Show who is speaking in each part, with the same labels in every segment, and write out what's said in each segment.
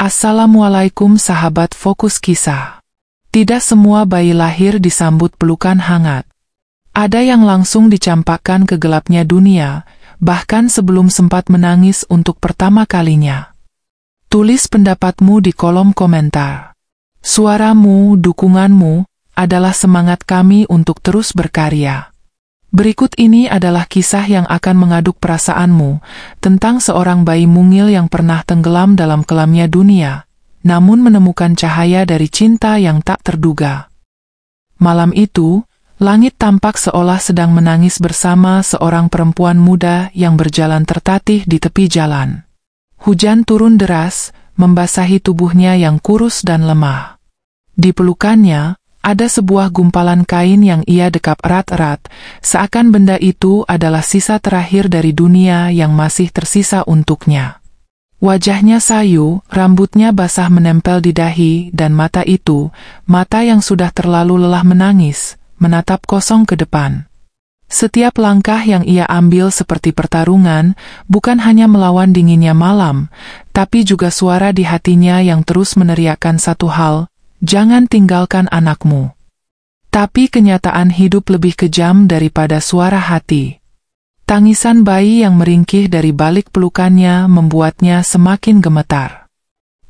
Speaker 1: Assalamualaikum sahabat Fokus Kisah. Tidak semua bayi lahir disambut pelukan hangat. Ada yang langsung dicampakkan ke gelapnya dunia, bahkan sebelum sempat menangis untuk pertama kalinya. Tulis pendapatmu di kolom komentar. Suaramu, dukunganmu, adalah semangat kami untuk terus berkarya. Berikut ini adalah kisah yang akan mengaduk perasaanmu tentang seorang bayi mungil yang pernah tenggelam dalam kelamnya dunia, namun menemukan cahaya dari cinta yang tak terduga. Malam itu, langit tampak seolah sedang menangis bersama seorang perempuan muda yang berjalan tertatih di tepi jalan. Hujan turun deras, membasahi tubuhnya yang kurus dan lemah. Di pelukannya, ada sebuah gumpalan kain yang ia dekap erat-erat, seakan benda itu adalah sisa terakhir dari dunia yang masih tersisa untuknya. Wajahnya sayu, rambutnya basah menempel di dahi, dan mata itu, mata yang sudah terlalu lelah menangis, menatap kosong ke depan. Setiap langkah yang ia ambil seperti pertarungan, bukan hanya melawan dinginnya malam, tapi juga suara di hatinya yang terus meneriakkan satu hal, jangan tinggalkan anakmu. Tapi kenyataan hidup lebih kejam daripada suara hati. Tangisan bayi yang meringkih dari balik pelukannya membuatnya semakin gemetar.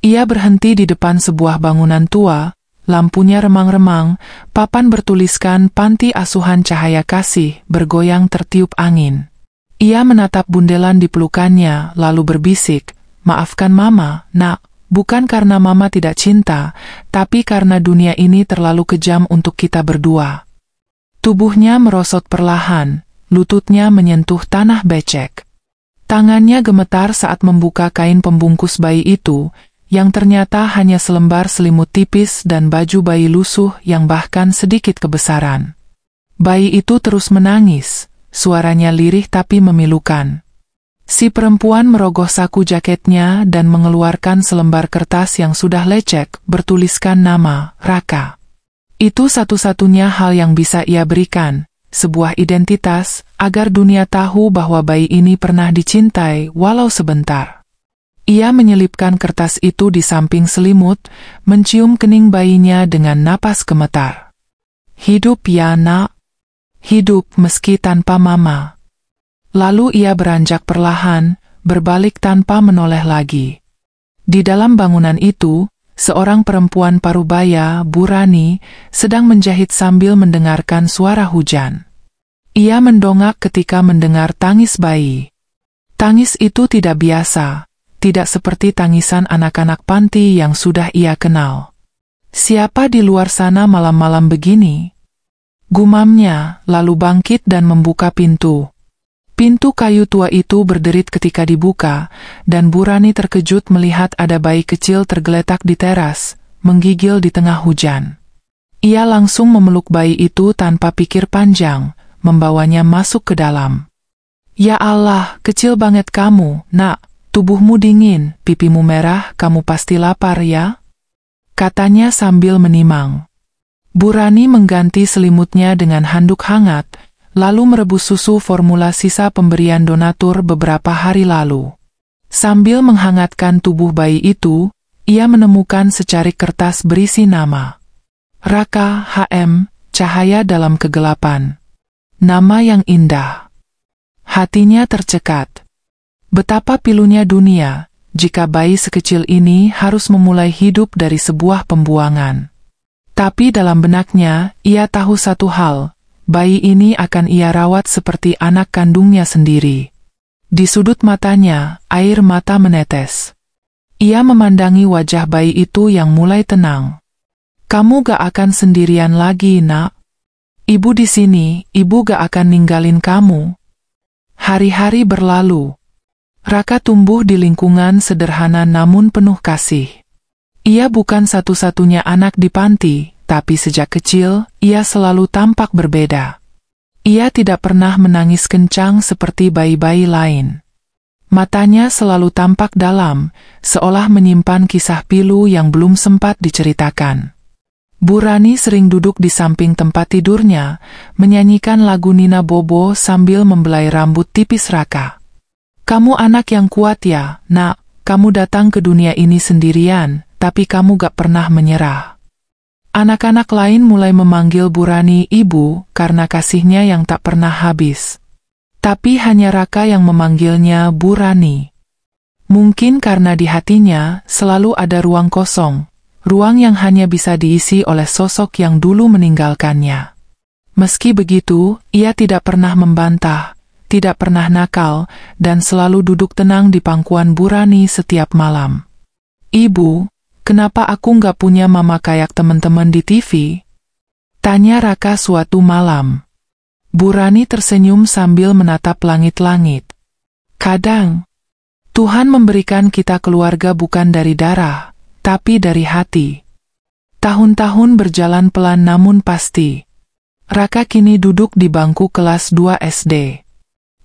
Speaker 1: Ia berhenti di depan sebuah bangunan tua, lampunya remang-remang, papan bertuliskan Panti Asuhan Cahaya Kasih bergoyang tertiup angin. Ia menatap bundelan di pelukannya lalu berbisik, "Maafkan Mama, Nak. Bukan karena Mama tidak cinta, tapi karena dunia ini terlalu kejam untuk kita berdua." Tubuhnya merosot perlahan, lututnya menyentuh tanah becek. Tangannya gemetar saat membuka kain pembungkus bayi itu, yang ternyata hanya selembar selimut tipis dan baju bayi lusuh yang bahkan sedikit kebesaran. Bayi itu terus menangis, suaranya lirih tapi memilukan. Si perempuan merogoh saku jaketnya dan mengeluarkan selembar kertas yang sudah lecek, bertuliskan nama, Raka. Itu satu-satunya hal yang bisa ia berikan, sebuah identitas, agar dunia tahu bahwa bayi ini pernah dicintai walau sebentar. Ia menyelipkan kertas itu di samping selimut, mencium kening bayinya dengan napas gemetar. "Hidup ya, Nak. Hidup meski tanpa Mama." Lalu ia beranjak perlahan, berbalik tanpa menoleh lagi. Di dalam bangunan itu, seorang perempuan parubaya, Bu Rani, sedang menjahit sambil mendengarkan suara hujan. Ia mendongak ketika mendengar tangis bayi. Tangis itu tidak biasa, tidak seperti tangisan anak-anak panti yang sudah ia kenal. "Siapa di luar sana malam-malam begini?" gumamnya, lalu bangkit dan membuka pintu. Pintu kayu tua itu berderit ketika dibuka, dan Bu Rani terkejut melihat ada bayi kecil tergeletak di teras, menggigil di tengah hujan. Ia langsung memeluk bayi itu tanpa pikir panjang, membawanya masuk ke dalam. "Ya Allah, kecil banget kamu, Nak. Tubuhmu dingin, pipimu merah, kamu pasti lapar ya?" katanya sambil menimang. Bu Rani mengganti selimutnya dengan handuk hangat, lalu merebus susu formula sisa pemberian donatur beberapa hari lalu. Sambil menghangatkan tubuh bayi itu, ia menemukan secarik kertas berisi nama. Raka HM, cahaya dalam kegelapan. Nama yang indah. Hatinya tercekat. Betapa pilunya dunia, jika bayi sekecil ini harus memulai hidup dari sebuah pembuangan. Tapi dalam benaknya, ia tahu satu hal, bayi ini akan ia rawat seperti anak kandungnya sendiri. Di sudut matanya, air mata menetes. Ia memandangi wajah bayi itu yang mulai tenang. "Kamu gak akan sendirian lagi, Nak. Ibu di sini, ibu gak akan ninggalin kamu." Hari-hari berlalu. Raka tumbuh di lingkungan sederhana namun penuh kasih. Ia bukan satu-satunya anak di panti, tapi sejak kecil, ia selalu tampak berbeda. Ia tidak pernah menangis kencang seperti bayi-bayi lain. Matanya selalu tampak dalam, seolah menyimpan kisah pilu yang belum sempat diceritakan. Bu Rani sering duduk di samping tempat tidurnya, menyanyikan lagu Nina Bobo sambil membelai rambut tipis Raka. "Kamu anak yang kuat ya, Nak. kamu datang ke dunia ini sendirian, tapi kamu gak pernah menyerah. Anak-anak lain mulai memanggil Bu Rani ibu karena kasihnya yang tak pernah habis. Tapi hanya Raka yang memanggilnya Bu Rani. Mungkin karena di hatinya selalu ada ruang kosong, ruang yang hanya bisa diisi oleh sosok yang dulu meninggalkannya. Meski begitu, ia tidak pernah membantah, tidak pernah nakal, dan selalu duduk tenang di pangkuan Bu Rani setiap malam. Ibu, kenapa aku nggak punya mama kayak teman-teman di TV? Tanya Raka suatu malam. Bu Rani tersenyum sambil menatap langit-langit. Kadang, Tuhan memberikan kita keluarga bukan dari darah, tapi dari hati. Tahun-tahun berjalan pelan namun pasti. Raka kini duduk di bangku kelas 2 SD.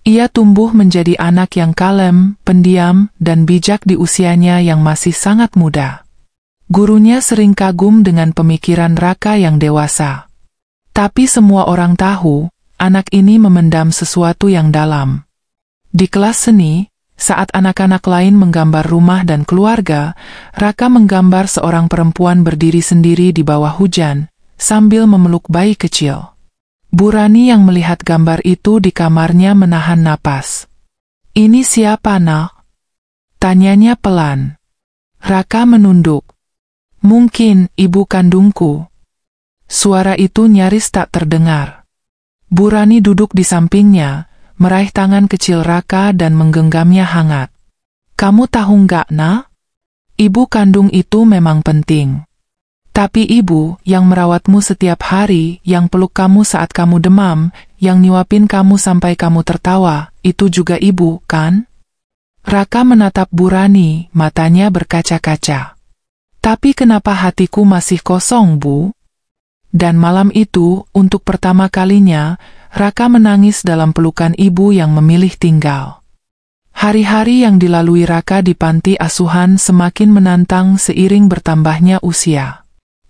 Speaker 1: Ia tumbuh menjadi anak yang kalem, pendiam, dan bijak di usianya yang masih sangat muda. Gurunya sering kagum dengan pemikiran Raka yang dewasa. Tapi semua orang tahu, anak ini memendam sesuatu yang dalam. Di kelas seni, saat anak-anak lain menggambar rumah dan keluarga, Raka menggambar seorang perempuan berdiri sendiri di bawah hujan, sambil memeluk bayi kecil. Bu Rani yang melihat gambar itu di kamarnya menahan napas. "Ini siapa, nak?" tanyanya pelan. Raka menunduk. "Mungkin ibu kandungku." Suara itu nyaris tak terdengar. Bu Rani duduk di sampingnya, meraih tangan kecil Raka dan menggenggamnya hangat. "Kamu tahu nggak, nak? Ibu kandung itu memang penting. Tapi ibu yang merawatmu setiap hari, yang peluk kamu saat kamu demam, yang nyuapin kamu sampai kamu tertawa, itu juga ibu, kan?" Raka menatap Bu Rani, matanya berkaca-kaca. "Tapi kenapa hatiku masih kosong, Bu?" Dan malam itu, untuk pertama kalinya, Raka menangis dalam pelukan ibu yang memilih tinggal. Hari-hari yang dilalui Raka di panti asuhan semakin menantang seiring bertambahnya usia.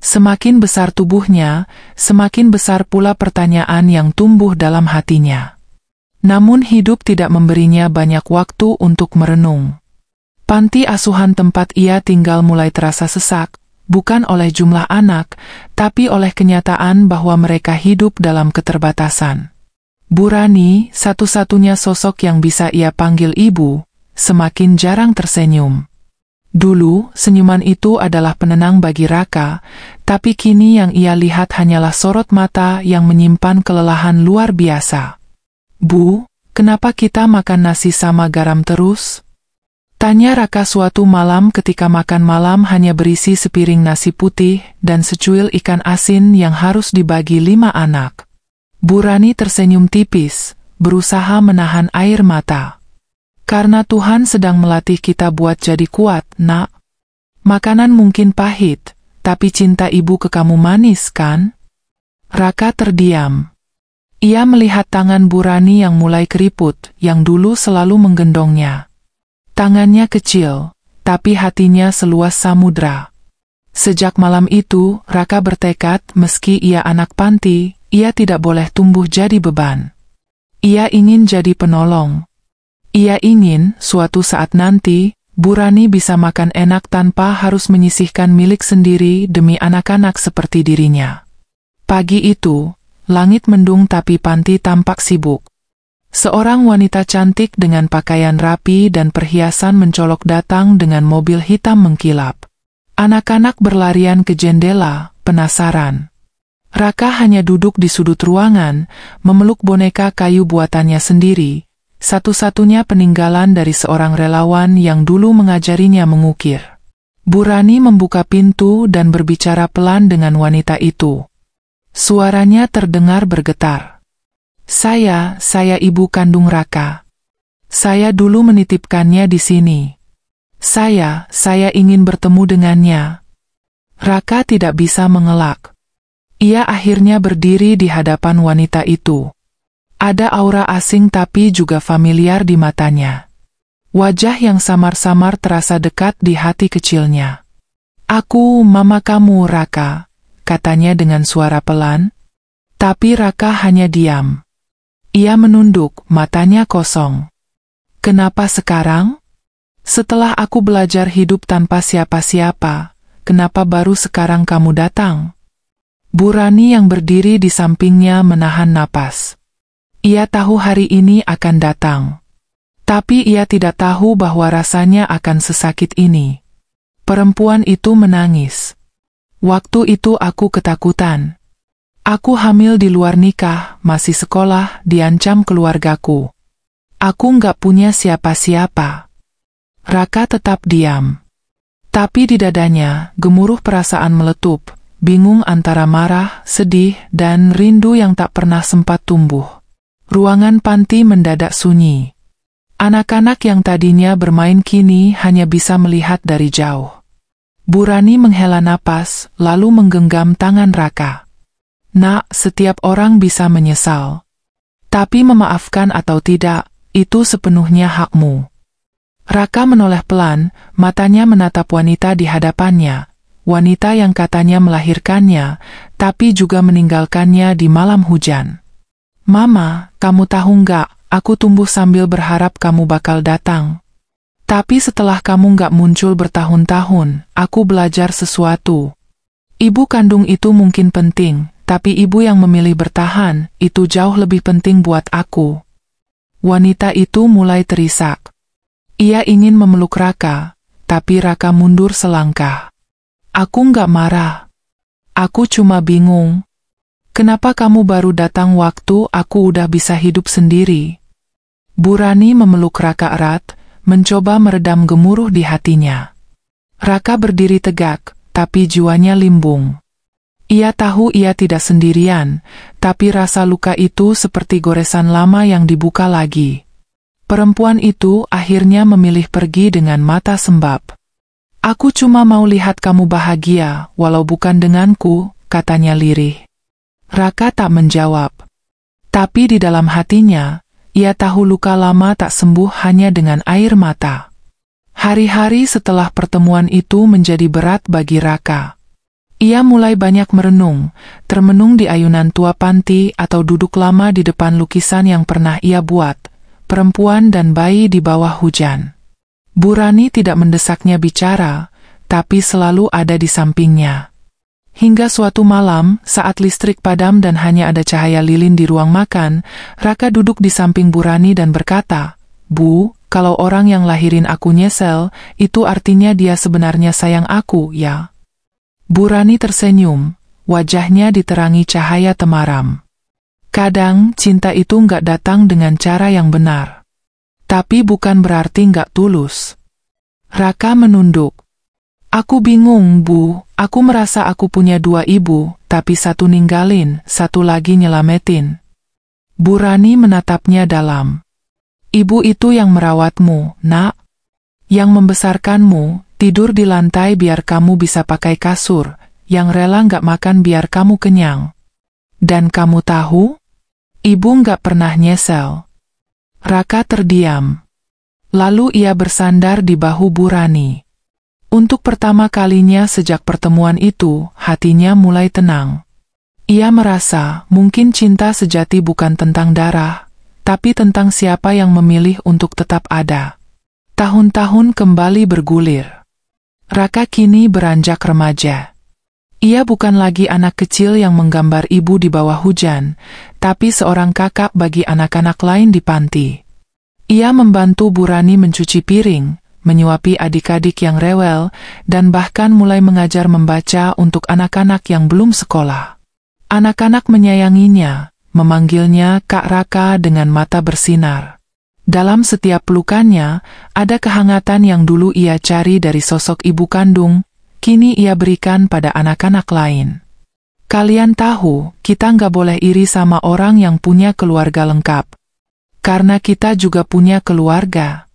Speaker 1: Semakin besar tubuhnya, semakin besar pula pertanyaan yang tumbuh dalam hatinya. Namun hidup tidak memberinya banyak waktu untuk merenung. Panti asuhan tempat ia tinggal mulai terasa sesak, bukan oleh jumlah anak, tapi oleh kenyataan bahwa mereka hidup dalam keterbatasan. Bu Rani, satu-satunya sosok yang bisa ia panggil ibu, semakin jarang tersenyum. Dulu, senyuman itu adalah penenang bagi Raka, tapi kini yang ia lihat hanyalah sorot mata yang menyimpan kelelahan luar biasa. "Bu, kenapa kita makan nasi sama garam terus?" tanya Raka suatu malam ketika makan malam hanya berisi sepiring nasi putih dan secuil ikan asin yang harus dibagi 5 anak. Bu Rani tersenyum tipis, berusaha menahan air mata. "Karena Tuhan sedang melatih kita buat jadi kuat, nak. Makanan mungkin pahit, tapi cinta ibu ke kamu manis, kan?" Raka terdiam. Ia melihat tangan Bu Rani yang mulai keriput, yang dulu selalu menggendongnya. Tangannya kecil, tapi hatinya seluas samudra. Sejak malam itu, Raka bertekad meski ia anak panti, ia tidak boleh tumbuh jadi beban. Ia ingin jadi penolong. Ia ingin, suatu saat nanti, Bu Rani bisa makan enak tanpa harus menyisihkan milik sendiri demi anak-anak seperti dirinya. Pagi itu, langit mendung tapi panti tampak sibuk. Seorang wanita cantik dengan pakaian rapi dan perhiasan mencolok datang dengan mobil hitam mengkilap. Anak-anak berlarian ke jendela, penasaran. Raka hanya duduk di sudut ruangan, memeluk boneka kayu buatannya sendiri, satu-satunya peninggalan dari seorang relawan yang dulu mengajarinya mengukir. Bu Rani membuka pintu dan berbicara pelan dengan wanita itu. Suaranya terdengar bergetar. Saya ibu kandung Raka. Saya dulu menitipkannya di sini. Saya ingin bertemu dengannya." Raka tidak bisa mengelak. Ia akhirnya berdiri di hadapan wanita itu. Ada aura asing tapi juga familiar di matanya. Wajah yang samar-samar terasa dekat di hati kecilnya. "Aku mama kamu, Raka," katanya dengan suara pelan. Tapi Raka hanya diam. Ia menunduk, matanya kosong. "Kenapa sekarang?" Setelah aku belajar hidup tanpa siapa-siapa, kenapa baru sekarang kamu datang? Bu Rani yang berdiri di sampingnya menahan napas. Ia tahu hari ini akan datang. Tapi ia tidak tahu bahwa rasanya akan sesakit ini. Perempuan itu menangis. Waktu itu aku ketakutan. Aku hamil di luar nikah, masih sekolah, diancam keluargaku. Aku nggak punya siapa-siapa. Raka tetap diam. Tapi di dadanya, gemuruh perasaan meletup, bingung antara marah, sedih, dan rindu yang tak pernah sempat tumbuh. Ruangan panti mendadak sunyi. Anak-anak yang tadinya bermain kini hanya bisa melihat dari jauh. Bu Rani menghela napas, lalu menggenggam tangan Raka. Nak, setiap orang bisa menyesal. Tapi memaafkan atau tidak, itu sepenuhnya hakmu. Raka menoleh pelan, matanya menatap wanita di hadapannya. Wanita yang katanya melahirkannya, tapi juga meninggalkannya di malam hujan. Mama, kamu tahu nggak? Aku tumbuh sambil berharap kamu bakal datang. Tapi setelah kamu nggak muncul bertahun-tahun, aku belajar sesuatu. Ibu kandung itu mungkin penting, tapi ibu yang memilih bertahan, itu jauh lebih penting buat aku. Wanita itu mulai terisak. Ia ingin memeluk Raka, tapi Raka mundur selangkah. Aku nggak marah. Aku cuma bingung. Kenapa kamu baru datang waktu aku udah bisa hidup sendiri? Bu Rani memeluk Raka erat, mencoba meredam gemuruh di hatinya. Raka berdiri tegak, tapi jiwanya limbung. Ia tahu ia tidak sendirian, tapi rasa luka itu seperti goresan lama yang dibuka lagi. Perempuan itu akhirnya memilih pergi dengan mata sembab. Aku cuma mau lihat kamu bahagia, walau bukan denganku, katanya lirih. Raka tak menjawab. Tapi di dalam hatinya, ia tahu luka lama tak sembuh hanya dengan air mata. Hari-hari setelah pertemuan itu menjadi berat bagi Raka. Ia mulai banyak merenung, termenung di ayunan tua panti atau duduk lama di depan lukisan yang pernah ia buat, perempuan dan bayi di bawah hujan. Bu Rani tidak mendesaknya bicara, tapi selalu ada di sampingnya. Hingga suatu malam, saat listrik padam dan hanya ada cahaya lilin di ruang makan, Raka duduk di samping Bu Rani dan berkata, Bu, kalau orang yang lahirin aku nyesel, itu artinya dia sebenarnya sayang aku, ya? Bu Rani tersenyum, wajahnya diterangi cahaya temaram. Kadang, cinta itu nggak datang dengan cara yang benar. Tapi bukan berarti nggak tulus. Raka menunduk. Aku bingung, Bu. Aku merasa aku punya dua ibu, tapi satu ninggalin, satu lagi nyelametin. Bu Rani menatapnya dalam. Ibu itu yang merawatmu, Nak. Yang membesarkanmu, tidur di lantai biar kamu bisa pakai kasur, yang rela nggak makan biar kamu kenyang. Dan kamu tahu? Ibu nggak pernah nyesel. Raka terdiam. Lalu ia bersandar di bahu Bu Rani. Untuk pertama kalinya sejak pertemuan itu, hatinya mulai tenang. Ia merasa mungkin cinta sejati bukan tentang darah, tapi tentang siapa yang memilih untuk tetap ada. Tahun-tahun kembali bergulir. Raka kini beranjak remaja. Ia bukan lagi anak kecil yang menggambar ibu di bawah hujan, tapi seorang kakak bagi anak-anak lain di panti. Ia membantu Bu Rani mencuci piring, menyuapi adik-adik yang rewel, dan bahkan mulai mengajar membaca untuk anak-anak yang belum sekolah. Anak-anak menyayanginya, memanggilnya Kak Raka dengan mata bersinar. Dalam setiap pelukannya, ada kehangatan yang dulu ia cari dari sosok ibu kandung, kini ia berikan pada anak-anak lain. Kalian tahu, kita nggak boleh iri sama orang yang punya keluarga lengkap. Karena kita juga punya keluarga.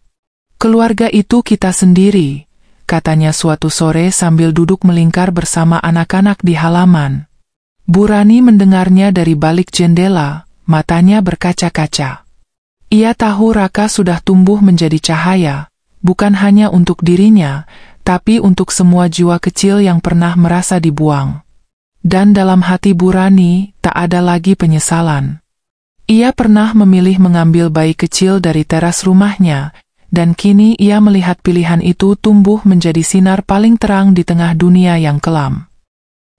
Speaker 1: Keluarga itu kita sendiri, katanya suatu sore sambil duduk melingkar bersama anak-anak di halaman. Bu Rani mendengarnya dari balik jendela, matanya berkaca-kaca. Ia tahu Raka sudah tumbuh menjadi cahaya, bukan hanya untuk dirinya, tapi untuk semua jiwa kecil yang pernah merasa dibuang. Dan dalam hati Bu Rani, tak ada lagi penyesalan. Ia pernah memilih mengambil bayi kecil dari teras rumahnya, dan kini ia melihat pilihan itu tumbuh menjadi sinar paling terang di tengah dunia yang kelam.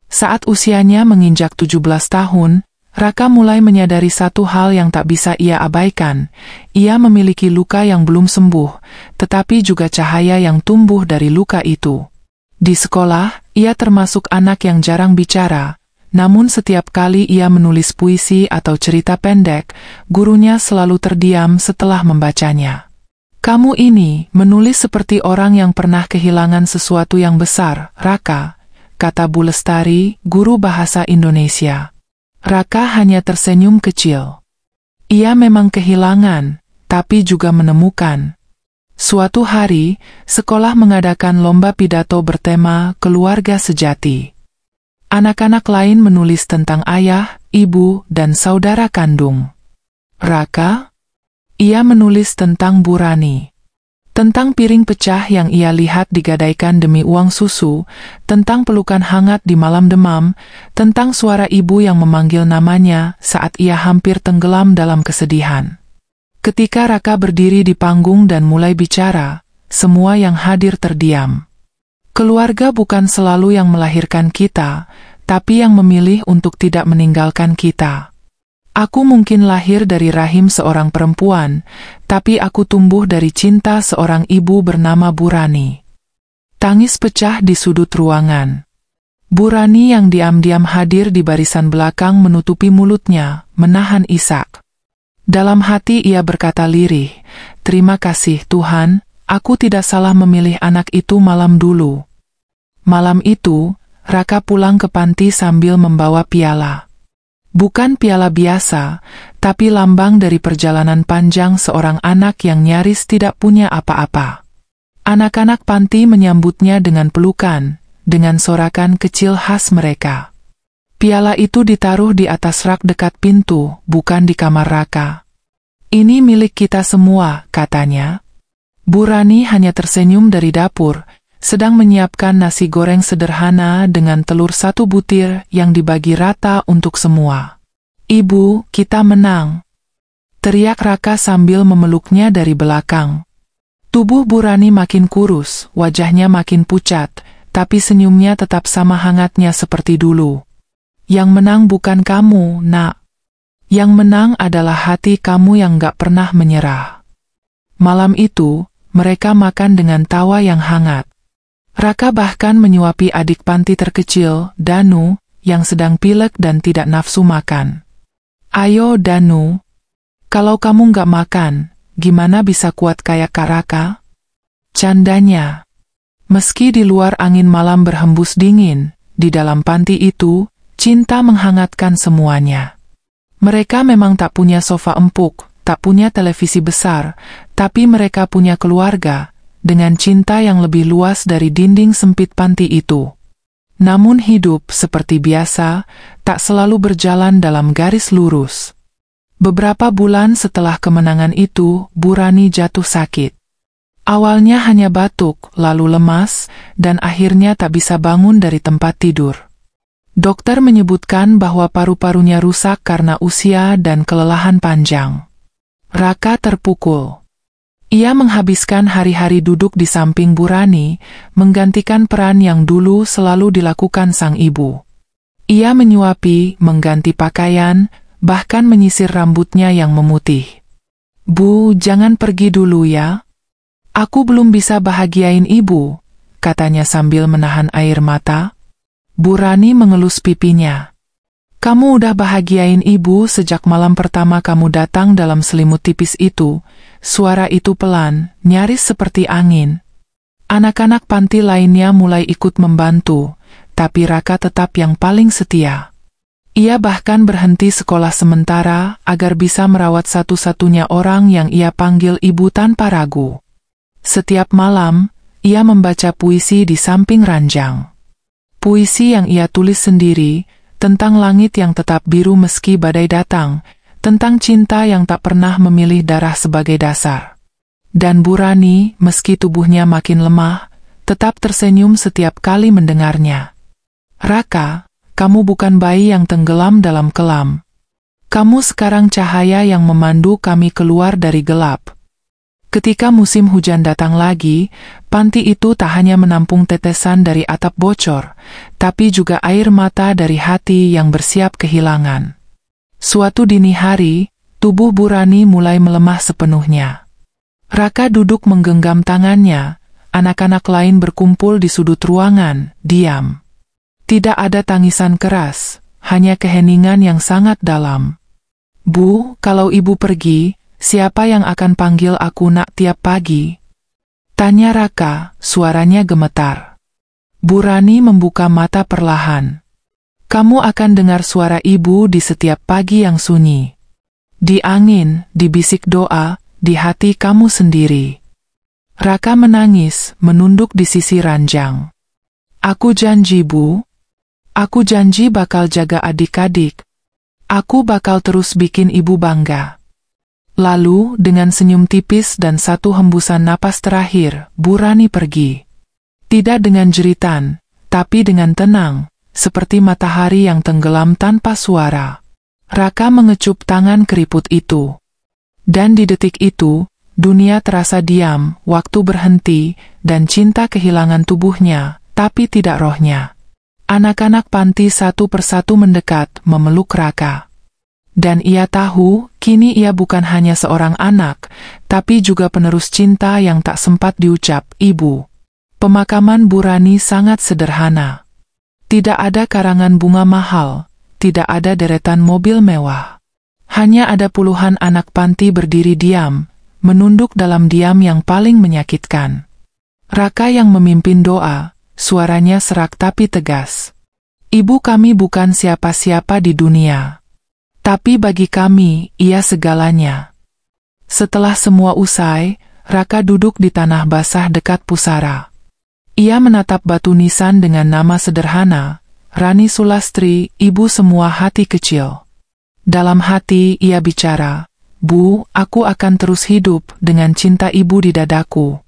Speaker 1: Saat usianya menginjak 17 tahun, Raka mulai menyadari satu hal yang tak bisa ia abaikan. Ia memiliki luka yang belum sembuh, tetapi juga cahaya yang tumbuh dari luka itu. Di sekolah, ia termasuk anak yang jarang bicara, namun setiap kali ia menulis puisi atau cerita pendek, gurunya selalu terdiam setelah membacanya. "Kamu ini menulis seperti orang yang pernah kehilangan sesuatu yang besar, Raka," kata Bu Lestari, guru bahasa Indonesia. Raka hanya tersenyum kecil. Ia memang kehilangan, tapi juga menemukan. Suatu hari, sekolah mengadakan lomba pidato bertema keluarga sejati. Anak-anak lain menulis tentang ayah, ibu, dan saudara kandung. Raka? Ia menulis tentang Bu Rani. Tentang piring pecah yang ia lihat digadaikan demi uang susu, tentang pelukan hangat di malam demam, tentang suara ibu yang memanggil namanya saat ia hampir tenggelam dalam kesedihan. Ketika Raka berdiri di panggung dan mulai bicara, semua yang hadir terdiam. Keluarga bukan selalu yang melahirkan kita, tapi yang memilih untuk tidak meninggalkan kita. Aku mungkin lahir dari rahim seorang perempuan, tapi aku tumbuh dari cinta seorang ibu bernama Bu Rani. Tangis pecah di sudut ruangan. Bu Rani yang diam-diam hadir di barisan belakang menutupi mulutnya, menahan isak. Dalam hati ia berkata lirih, "Terima kasih Tuhan, aku tidak salah memilih anak itu malam dulu." Malam itu, Raka pulang ke panti sambil membawa piala. Bukan piala biasa, tapi lambang dari perjalanan panjang seorang anak yang nyaris tidak punya apa-apa. Anak-anak panti menyambutnya dengan pelukan, dengan sorakan kecil khas mereka. Piala itu ditaruh di atas rak dekat pintu, bukan di kamar Raka. "Ini milik kita semua," katanya. Bu Rani hanya tersenyum dari dapur, sedang menyiapkan nasi goreng sederhana dengan telur 1 butir yang dibagi rata untuk semua. "Ibu, kita menang!" teriak Raka sambil memeluknya dari belakang. Tubuh Bu Rani makin kurus, wajahnya makin pucat, tapi senyumnya tetap sama hangatnya seperti dulu. "Yang menang bukan kamu, Nak. Yang menang adalah hati kamu yang gak pernah menyerah." Malam itu, mereka makan dengan tawa yang hangat. Raka bahkan menyuapi adik panti terkecil, Danu, yang sedang pilek dan tidak nafsu makan. "Ayo Danu, kalau kamu nggak makan, gimana bisa kuat kayak Kak Raka?" candanya. Meski di luar angin malam berhembus dingin, di dalam panti itu, cinta menghangatkan semuanya. Mereka memang tak punya sofa empuk, tak punya televisi besar, tapi mereka punya keluarga, dengan cinta yang lebih luas dari dinding sempit panti itu. Namun hidup, seperti biasa, tak selalu berjalan dalam garis lurus. Beberapa bulan setelah kemenangan itu, Bu Rani jatuh sakit. Awalnya hanya batuk, lalu lemas, dan akhirnya tak bisa bangun dari tempat tidur. Dokter menyebutkan bahwa paru-parunya rusak karena usia dan kelelahan panjang. Raka terpukul. Ia menghabiskan hari-hari duduk di samping Bu Rani, menggantikan peran yang dulu selalu dilakukan sang ibu. Ia menyuapi, mengganti pakaian, bahkan menyisir rambutnya yang memutih. "Bu, jangan pergi dulu ya. Aku belum bisa bahagiain ibu," katanya sambil menahan air mata. Bu Rani mengelus pipinya. "Kamu udah bahagiain ibu sejak malam pertama kamu datang dalam selimut tipis itu." Suara itu pelan, nyaris seperti angin. Anak-anak panti lainnya mulai ikut membantu, tapi Raka tetap yang paling setia. Ia bahkan berhenti sekolah sementara agar bisa merawat satu-satunya orang yang ia panggil ibu tanpa ragu. Setiap malam, ia membaca puisi di samping ranjang. Puisi yang ia tulis sendiri, tentang langit yang tetap biru meski badai datang, tentang cinta yang tak pernah memilih darah sebagai dasar. Dan Bu Rani, meski tubuhnya makin lemah, tetap tersenyum setiap kali mendengarnya. "Raka, kamu bukan bayi yang tenggelam dalam kelam. Kamu sekarang cahaya yang memandu kami keluar dari gelap." Ketika musim hujan datang lagi, panti itu tak hanya menampung tetesan dari atap bocor, tapi juga air mata dari hati yang bersiap kehilangan. Suatu dini hari, tubuh Bu Rani mulai melemah sepenuhnya. Raka duduk menggenggam tangannya, anak-anak lain berkumpul di sudut ruangan, diam. Tidak ada tangisan keras, hanya keheningan yang sangat dalam. "Bu, kalau ibu pergi, siapa yang akan panggil aku nak tiap pagi?" tanya Raka, suaranya gemetar. Bu Rani membuka mata perlahan. "Kamu akan dengar suara ibu di setiap pagi yang sunyi. Di angin, di bisik doa, di hati kamu sendiri." Raka menangis, menunduk di sisi ranjang. "Aku janji, Bu. Aku janji bakal jaga adik-adik. Aku bakal terus bikin ibu bangga." Lalu, dengan senyum tipis dan satu hembusan napas terakhir, Bu Rani pergi. Tidak dengan jeritan, tapi dengan tenang, seperti matahari yang tenggelam tanpa suara. Raka mengecup tangan keriput itu. Dan di detik itu, dunia terasa diam, waktu berhenti, dan cinta kehilangan tubuhnya, tapi tidak rohnya. Anak-anak panti satu persatu mendekat, memeluk Raka. Dan ia tahu, kini ia bukan hanya seorang anak, tapi juga penerus cinta yang tak sempat diucap, "Ibu." Pemakaman Bu Rani sangat sederhana. Tidak ada karangan bunga mahal, tidak ada deretan mobil mewah. Hanya ada puluhan anak panti berdiri diam, menunduk dalam diam yang paling menyakitkan. Raka yang memimpin doa, suaranya serak tapi tegas. "Ibu kami bukan siapa-siapa di dunia. Tapi bagi kami, ia segalanya." Setelah semua usai, Raka duduk di tanah basah dekat pusara. Ia menatap batu nisan dengan nama sederhana, Rani Sulastri, ibu semua hati kecil. Dalam hati ia bicara, "Bu, aku akan terus hidup dengan cinta ibu di dadaku."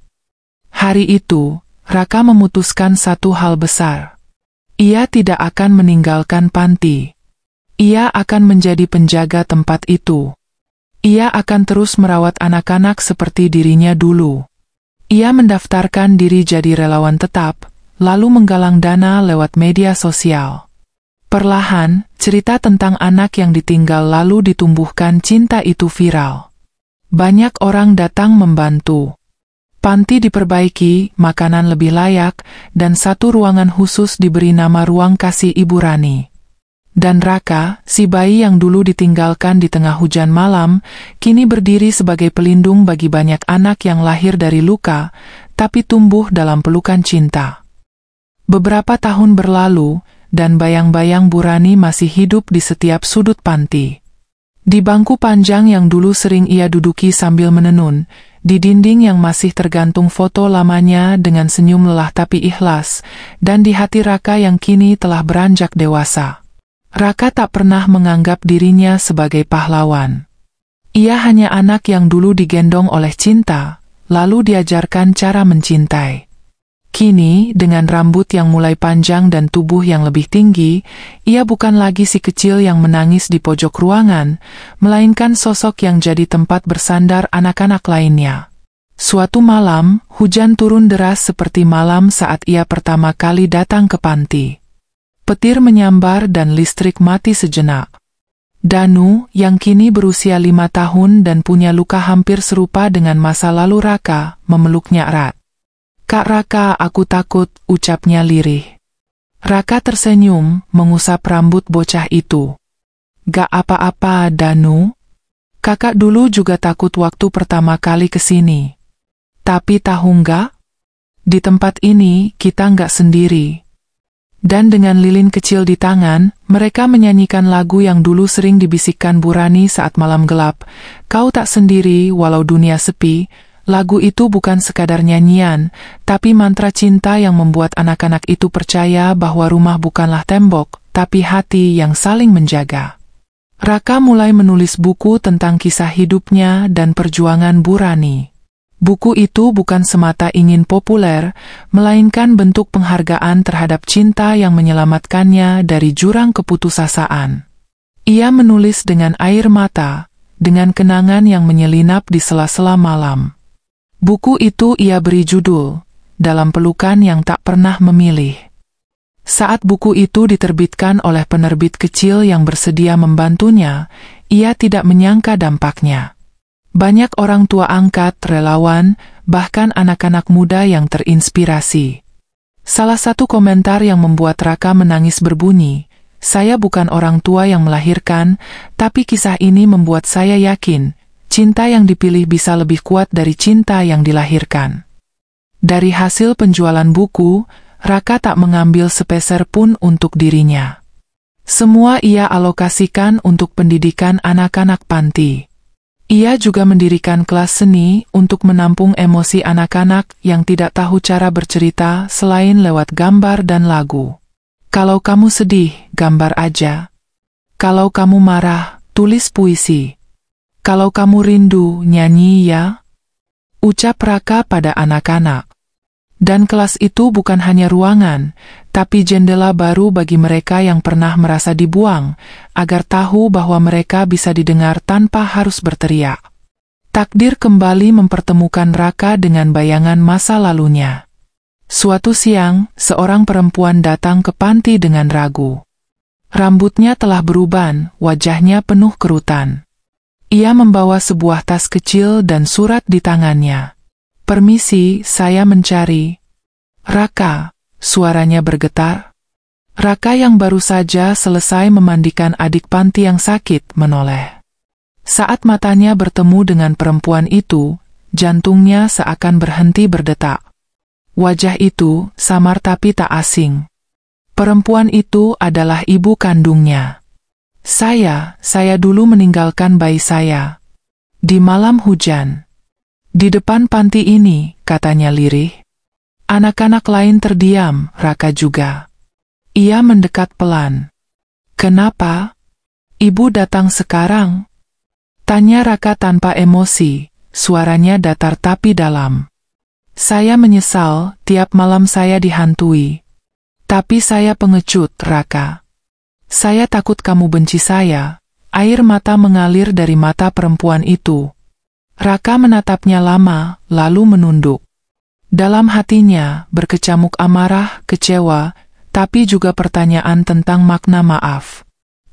Speaker 1: Hari itu, Raka memutuskan satu hal besar. Ia tidak akan meninggalkan panti. Ia akan menjadi penjaga tempat itu. Ia akan terus merawat anak-anak seperti dirinya dulu. Ia mendaftarkan diri jadi relawan tetap, lalu menggalang dana lewat media sosial. Perlahan, cerita tentang anak yang ditinggal lalu ditumbuhkan cinta itu viral. Banyak orang datang membantu. Panti diperbaiki, makanan lebih layak, dan satu ruangan khusus diberi nama Ruang Kasih Ibu Rani. Dan Raka, si bayi yang dulu ditinggalkan di tengah hujan malam, kini berdiri sebagai pelindung bagi banyak anak yang lahir dari luka, tapi tumbuh dalam pelukan cinta. Beberapa tahun berlalu, dan bayang-bayang Bu Rani masih hidup di setiap sudut panti. Di bangku panjang yang dulu sering ia duduki sambil menenun, di dinding yang masih tergantung foto lamanya dengan senyum lelah tapi ikhlas, dan di hati Raka yang kini telah beranjak dewasa. Raka tak pernah menganggap dirinya sebagai pahlawan. Ia hanya anak yang dulu digendong oleh cinta, lalu diajarkan cara mencintai. Kini, dengan rambut yang mulai panjang dan tubuh yang lebih tinggi, ia bukan lagi si kecil yang menangis di pojok ruangan, melainkan sosok yang jadi tempat bersandar anak-anak lainnya. Suatu malam, hujan turun deras seperti malam saat ia pertama kali datang ke panti. Petir menyambar dan listrik mati sejenak. Danu, yang kini berusia 5 tahun dan punya luka hampir serupa dengan masa lalu Raka, memeluknya erat. "Kak Raka, aku takut," ucapnya lirih. Raka tersenyum, mengusap rambut bocah itu. "Gak apa-apa, Danu. Kakak dulu juga takut waktu pertama kali kesini. Tapi tahu nggak? Di tempat ini, kita nggak sendiri." Dan dengan lilin kecil di tangan, mereka menyanyikan lagu yang dulu sering dibisikkan Bu Rani saat malam gelap. "Kau tak sendiri walau dunia sepi." Lagu itu bukan sekadar nyanyian, tapi mantra cinta yang membuat anak-anak itu percaya bahwa rumah bukanlah tembok, tapi hati yang saling menjaga. Raka mulai menulis buku tentang kisah hidupnya dan perjuangan Bu Rani. Buku itu bukan semata ingin populer, melainkan bentuk penghargaan terhadap cinta yang menyelamatkannya dari jurang keputusasaan. Ia menulis dengan air mata, dengan kenangan yang menyelinap di sela-sela malam. Buku itu ia beri judul, Dalam Pelukan yang Tak Pernah Memilih. Saat buku itu diterbitkan oleh penerbit kecil yang bersedia membantunya, ia tidak menyangka dampaknya. Banyak orang tua angkat, relawan, bahkan anak-anak muda yang terinspirasi. Salah satu komentar yang membuat Raka menangis berbunyi, "Saya bukan orang tua yang melahirkan, tapi kisah ini membuat saya yakin, cinta yang dipilih bisa lebih kuat dari cinta yang dilahirkan." Dari hasil penjualan buku, Raka tak mengambil sepeser pun untuk dirinya. Semua ia alokasikan untuk pendidikan anak-anak panti. Ia juga mendirikan kelas seni untuk menampung emosi anak-anak yang tidak tahu cara bercerita selain lewat gambar dan lagu. Kalau kamu sedih, gambar aja. Kalau kamu marah, tulis puisi. Kalau kamu rindu, nyanyi ya. Ucap Raka pada anak-anak. Dan kelas itu bukan hanya ruangan, tapi jendela baru bagi mereka yang pernah merasa dibuang, agar tahu bahwa mereka bisa didengar tanpa harus berteriak. Takdir kembali mempertemukan Raka dengan bayangan masa lalunya. Suatu siang, seorang perempuan datang ke panti dengan ragu. Rambutnya telah beruban, wajahnya penuh kerutan. Ia membawa sebuah tas kecil dan surat di tangannya. "Permisi, saya mencari Raka," suaranya bergetar. Raka yang baru saja selesai memandikan adik panti yang sakit menoleh. Saat matanya bertemu dengan perempuan itu, jantungnya seakan berhenti berdetak. Wajah itu samar tapi tak asing. Perempuan itu adalah ibu kandungnya. Saya dulu meninggalkan bayi saya. Di malam hujan. Di depan panti ini," katanya lirih. Anak-anak lain terdiam, Raka juga. Ia mendekat pelan. "Kenapa? Ibu datang sekarang?" tanya Raka tanpa emosi, suaranya datar tapi dalam. "Saya menyesal, tiap malam saya dihantui. Tapi saya pengecut, Raka. Saya takut kamu benci saya." Air mata mengalir dari mata perempuan itu. Raka menatapnya lama, lalu menunduk. Dalam hatinya berkecamuk amarah, kecewa, tapi juga pertanyaan tentang makna maaf.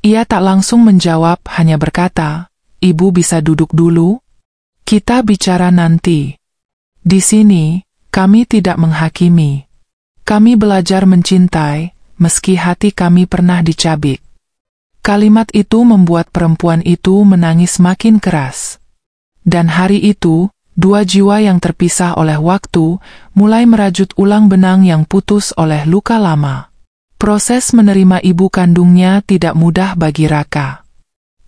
Speaker 1: Ia tak langsung menjawab, hanya berkata, "Ibu bisa duduk dulu? Kita bicara nanti. Di sini, kami tidak menghakimi. Kami belajar mencintai, meski hati kami pernah dicabik." Kalimat itu membuat perempuan itu menangis makin keras. Dan hari itu, dua jiwa yang terpisah oleh waktu mulai merajut ulang benang yang putus oleh luka lama. Proses menerima ibu kandungnya tidak mudah bagi Raka.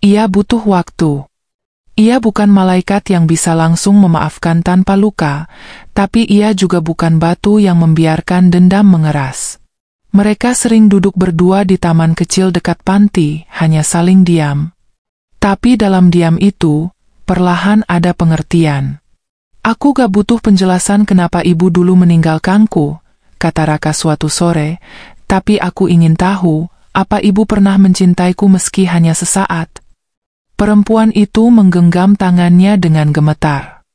Speaker 1: Ia butuh waktu. Ia bukan malaikat yang bisa langsung memaafkan tanpa luka, tapi ia juga bukan batu yang membiarkan dendam mengeras. Mereka sering duduk berdua di taman kecil dekat panti, hanya saling diam. Tapi dalam diam itu, perlahan ada pengertian. "Aku gak butuh penjelasan kenapa ibu dulu meninggalkanku," kata Raka suatu sore, "tapi aku ingin tahu, apa ibu pernah mencintaiku meski hanya sesaat?" Perempuan itu menggenggam tangannya dengan gemetar.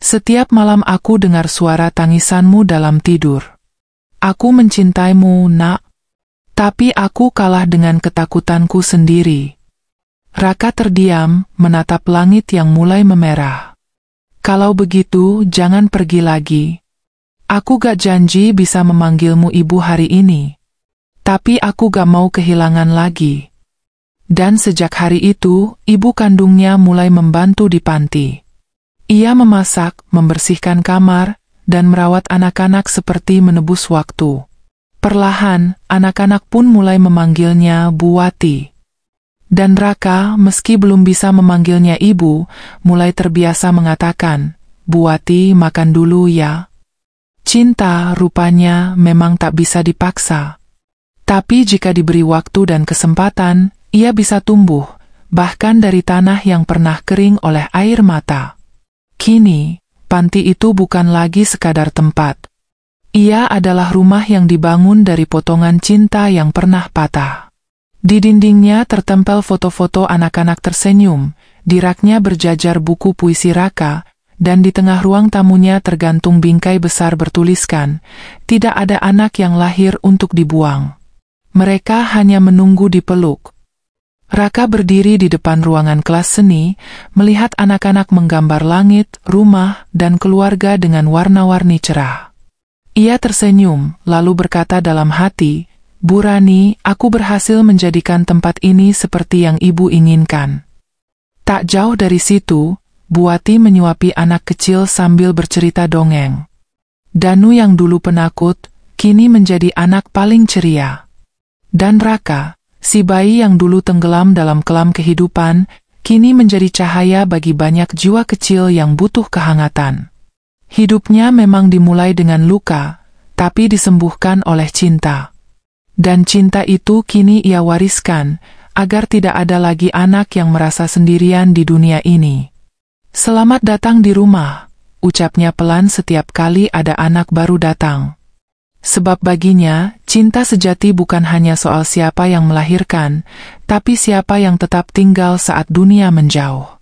Speaker 1: "Setiap malam aku dengar suara tangisanmu dalam tidur. Aku mencintaimu, nak. Tapi aku kalah dengan ketakutanku sendiri." Raka terdiam, menatap langit yang mulai memerah. "Kalau begitu, jangan pergi lagi. Aku gak janji bisa memanggilmu ibu hari ini. Tapi aku gak mau kehilangan lagi." Dan sejak hari itu, ibu kandungnya mulai membantu di panti. Ia memasak, membersihkan kamar, dan merawat anak-anak seperti menebus waktu. Perlahan, anak-anak pun mulai memanggilnya Bu Wati. Dan Raka, meski belum bisa memanggilnya ibu, mulai terbiasa mengatakan, "Bu Wati, makan dulu ya." Cinta, rupanya, memang tak bisa dipaksa. Tapi jika diberi waktu dan kesempatan, ia bisa tumbuh, bahkan dari tanah yang pernah kering oleh air mata. Kini, panti itu bukan lagi sekadar tempat. Ia adalah rumah yang dibangun dari potongan cinta yang pernah patah. Di dindingnya tertempel foto-foto anak-anak tersenyum, di raknya berjajar buku puisi Raka, dan di tengah ruang tamunya tergantung bingkai besar bertuliskan, "Tidak ada anak yang lahir untuk dibuang. Mereka hanya menunggu dipeluk." Raka berdiri di depan ruangan kelas seni, melihat anak-anak menggambar langit, rumah, dan keluarga dengan warna-warni cerah. Ia tersenyum, lalu berkata dalam hati, "Bu Rani, aku berhasil menjadikan tempat ini seperti yang Ibu inginkan." Tak jauh dari situ, Bu Wati menyuapi anak kecil sambil bercerita dongeng. Danu yang dulu penakut, kini menjadi anak paling ceria. Dan Raka, si bayi yang dulu tenggelam dalam kelam kehidupan, kini menjadi cahaya bagi banyak jiwa kecil yang butuh kehangatan. Hidupnya memang dimulai dengan luka, tapi disembuhkan oleh cinta. Dan cinta itu kini ia wariskan, agar tidak ada lagi anak yang merasa sendirian di dunia ini. "Selamat datang di rumah," ucapnya pelan setiap kali ada anak baru datang. Sebab baginya, cinta sejati bukan hanya soal siapa yang melahirkan, tapi siapa yang tetap tinggal saat dunia menjauh.